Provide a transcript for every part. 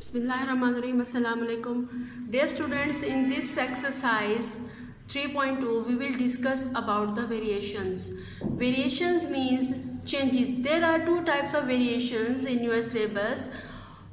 Bismillahirrahmanirrahim. Assalamu alaikum. Dear students, in this exercise 3.2 we will discuss about the variations. Variations means changes. There are two types of variations in your syllabus.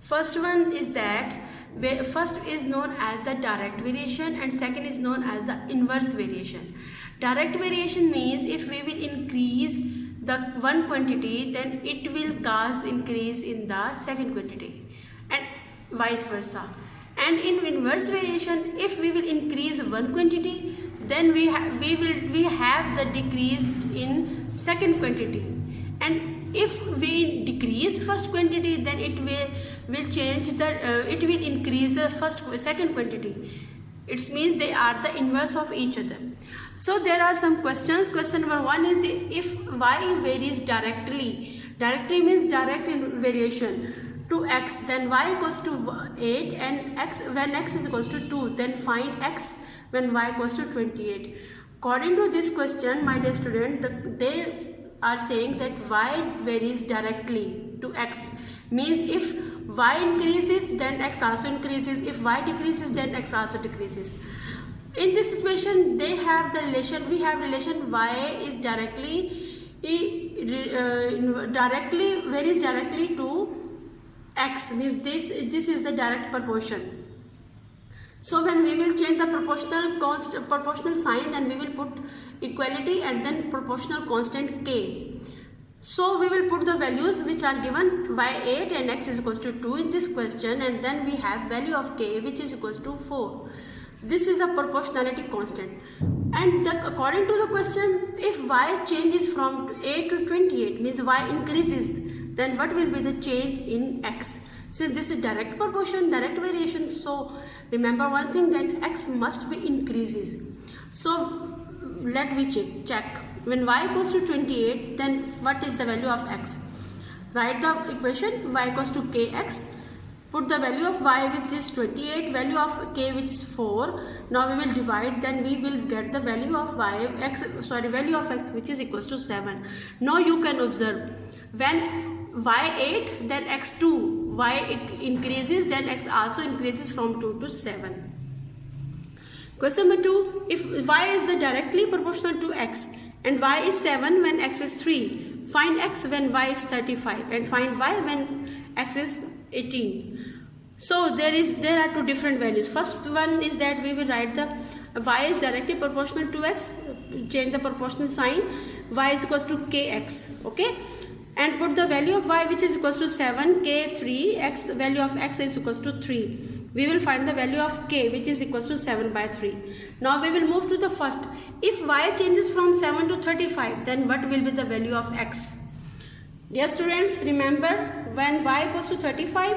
First one is known as the direct variation and second is known as the inverse variation. Direct variation means if we will increase the one quantity, then it will cause increase in the second quantity and vice versa. And in inverse variation, if we will increase one quantity, then we have the decrease in second quantity, and if we decrease first quantity, then it will change it will increase the second quantity. It means they are the inverse of each other. So there are some questions. Question number 1 is if y varies directly. Directly means direct in variation to x, then y equals to 8, and x when x is equals to 2, then find x when y equals to 28. According to this question, my dear student, they are saying that y varies directly to x, means if y increases, then x also increases. If y decreases, then x also decreases. In this situation, they have the relation. We have relation y is varies directly to x, means this is the direct proportion. So when we will change the proportional sign, then we will put equality and then proportional constant k. So we will put the values which are given by 8 and x is equals to 2 in this question, and then we have value of k which is equals to 4. So this is the proportionality constant. And according to the question, if y changes from 8 to 28, means y increases, then what will be the change in x? Since this is direct proportion, direct variation, so remember one thing, that x must be increases. So let me check. When y equals to 28, then what is the value of x? Write the equation y equals to kx. Put the value of y which is 28, value of k which is 4. Now we will divide, then we will get the value of value of x which is equals to 7. Now you can observe, when y 8, then x 2, y increases, then x also increases from 2 to 7. Question number 2, if y is the directly proportional to x and y is 7 when x is 3, find x when y is 35 and find y when x is 18. So there are two different values. First one is that we will write the y is directly proportional to x, change the proportional sign, y is equals to kx, okay, and put the value of y which is equals to 7, k 3, x value of x is equals to 3. We will find the value of k which is equals to 7 by 3. Now we will move to the first. If y changes from 7 to 35, then what will be the value of x? Dear students, remember, when y equals to 35,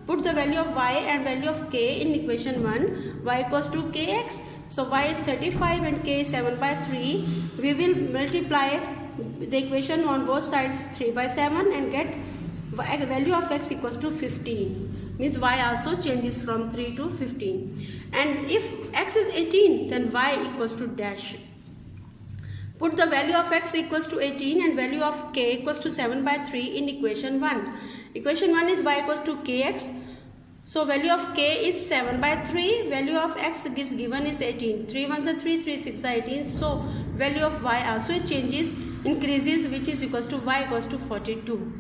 put the value of y and value of k in equation 1. Y equals to kx. So y is 35 and k is 7 by 3. We will multiply the equation on both sides 3 by 7 and get the value of x equals to 15. Means y also changes from 3 to 15. And if x is 18, then y equals to dash. Put the value of x equals to 18 and value of k equals to 7 by 3 in equation 1. Equation 1 is y equals to kx. So value of k is 7 by 3. Value of x is given is 18. 3 1s are 3, 3 6 are 18. So value of y also changes, increases, which is equals to y equals to 42.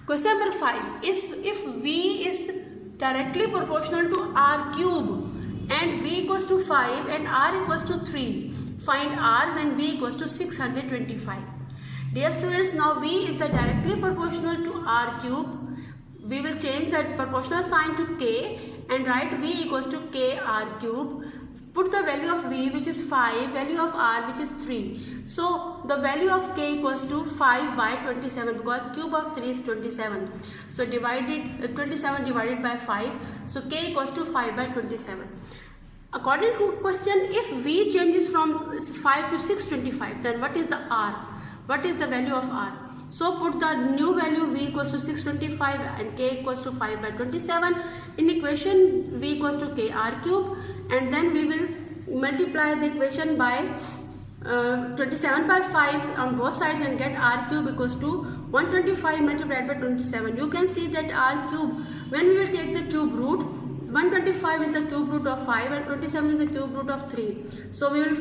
Question number 5 is if v is directly proportional to r cube and v equals to 5 and r equals to 3. Find r when v equals to 625. Dear students, now v is the directly proportional to r cube. We will change that proportional sign to k and write v equals to k r cube. Put the value of v which is 5, value of r which is 3. So the value of k equals to 5 by 27 because cube of 3 is 27. So 27 divided by 5. So k equals to 5 by 27. According to question, if v changes from 5 to 625, then what is the r? What is the value of r? So put the new value v equals to 625 and k equals to 5 by 27 in equation v equals to k r cube, and then we will multiply the equation by 27 by 5 on both sides and get r cube equals to 125 multiplied by 27. You can see that r cube, when we will take the cube root, 125 is the cube root of 5 and 27 is the cube root of 3. So we will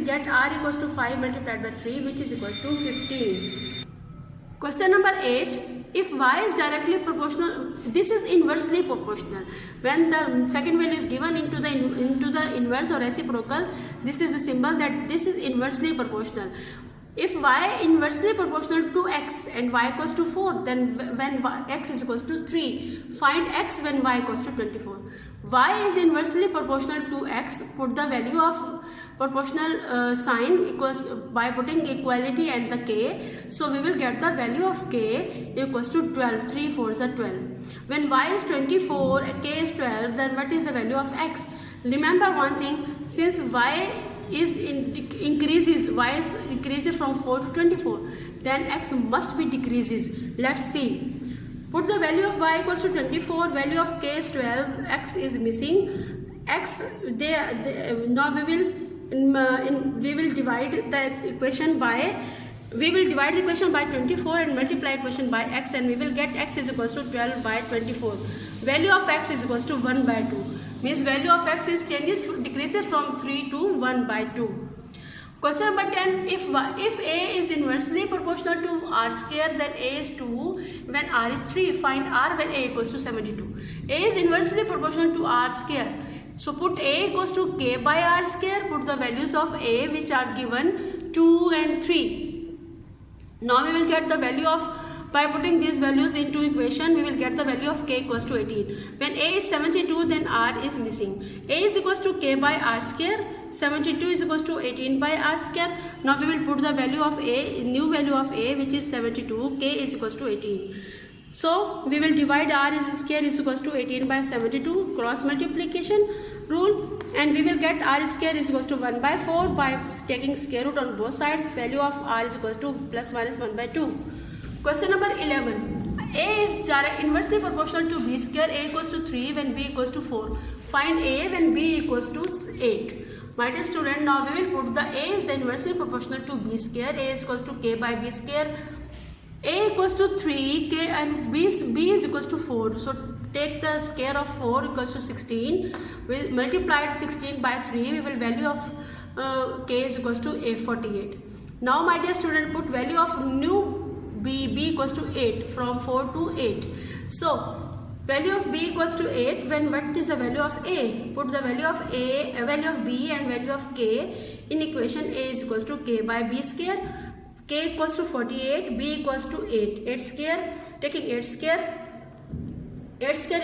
get r equals to 5 multiplied by 3, which is equal to 15. Question number 8. If y is directly proportional, this is inversely proportional. When the second value is given into the inverse or reciprocal, this is the symbol that this is inversely proportional. If y inversely proportional to x and y equals to 4, then when x is equals to 3, find x when y equals to 24. Y is inversely proportional to x, put the value of proportional sign equals by putting equality and the k. So we will get the value of k equals to 12. 3 4s are 12. When y is 24, k is 12, then what is the value of x? Remember one thing, since y is increases from 4 to 24, then x must be decreases. Let's see. Put the value of y equals to 24, value of k is 12, x is missing. X, now we will divide the equation by 24 and multiply equation by x, and we will get x is equals to 12 by 24. Value of x is equals to 1 by 2. Means value of x is decreases from 3 to 1 by 2. Question number 10. If a is inversely proportional to r square, then a is 2 when r is 3. Find r when a equals to 72. A is inversely proportional to r square. So put a equals to k by r square. Put the values of a which are given 2 and 3. Now we will get the value of, by putting these values into equation, we will get the value of k equals to 18. When a is 72, then r is missing. A is equals to k by r square. 72 is equals to 18 by r square. Now we will put the value of a, new value of a, which is 72. K is equals to 18. So we will divide r square is equals to 18 by 72, cross multiplication rule, and we will get r square is equals to 1 by 4 by taking square root on both sides. Value of r is equals to plus minus 1 by 2. Question number 11. A is inversely proportional to b square. A equals to 3 when b equals to 4. Find a when b equals to 8. My dear student, now we will put the a is the inversely proportional to b square. A is equals to k by b square. A equals to 3, k and b is equals to 4. So take the square of 4 equals to 16. We multiplied 16 by 3. We will value of k is equals to 48. Now my dear student, put value of new b equals to 8 from 4 to 8. So value of b equals to 8 when what is the value of a? Put the value of a, value of b and value of k in equation. A is equals to k by b square. K equals to 48, b equals to 8. 8 square, taking 8 square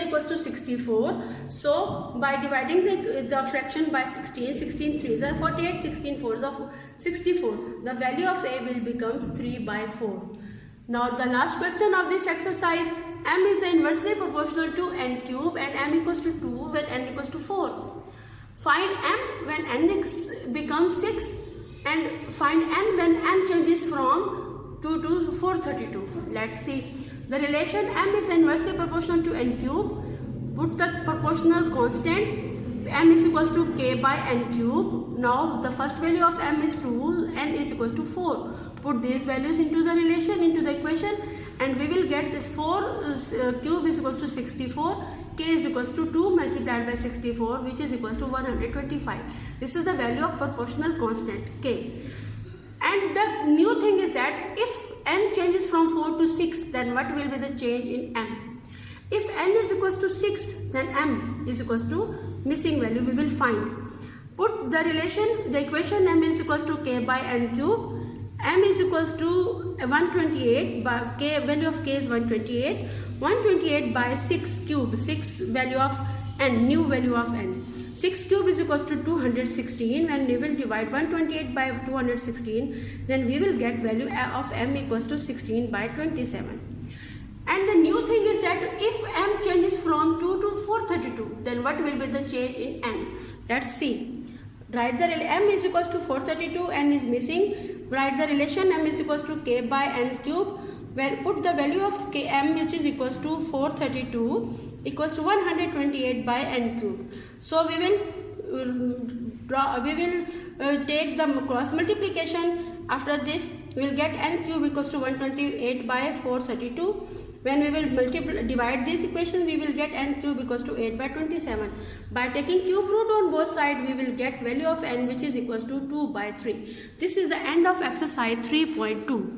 equals to 64. So by dividing the fraction by 16, 16 3s are 48, 16 4s are 64. The value of a will becomes 3 by 4. Now the last question of this exercise, m is inversely proportional to n cube and m equals to 2 when n equals to 4. Find m when n becomes 6 and find n when n changes from 2 to 432. Let's see. The relation m is inversely proportional to n cube. Put the proportional constant. M is equals to k by n cube. Now the first value of m is 2, n is equals to 4. Put these values into the relation, into the equation, and we will get 4 cube is equals to 64. K is equals to 2 multiplied by 64, which is equals to 125. This is the value of proportional constant k. And the new thing is that if n changes from 4 to 6, then what will be the change in m? If n is equals to 6, then m is equals to missing value we will find. Put the relation, the equation m is equals to k by n cube. M is equals to 128 by k, value of k is 128. 128 by 6 cube, 6 value of n, new value of n. 6 cube is equals to 216. When we will divide 128 by 216, then we will get value of m equals to 16 by 27. And the new thing is that if m changes from 2 to 432, then what will be the change in n? Let's see. Write the m is equals to 432, n is missing. Write the relation m is equals to k by n cube. Well, put the value of k m which is equals to 432 equals to 128 by n cube. So we will we will take the cross multiplication. After this, we will get n cube equals to 128 by 432. When we will divide this equation, we will get n cube equals to 8 by 27. By taking cube root on both sides, we will get value of n which is equals to 2 by 3. This is the end of exercise 3.2.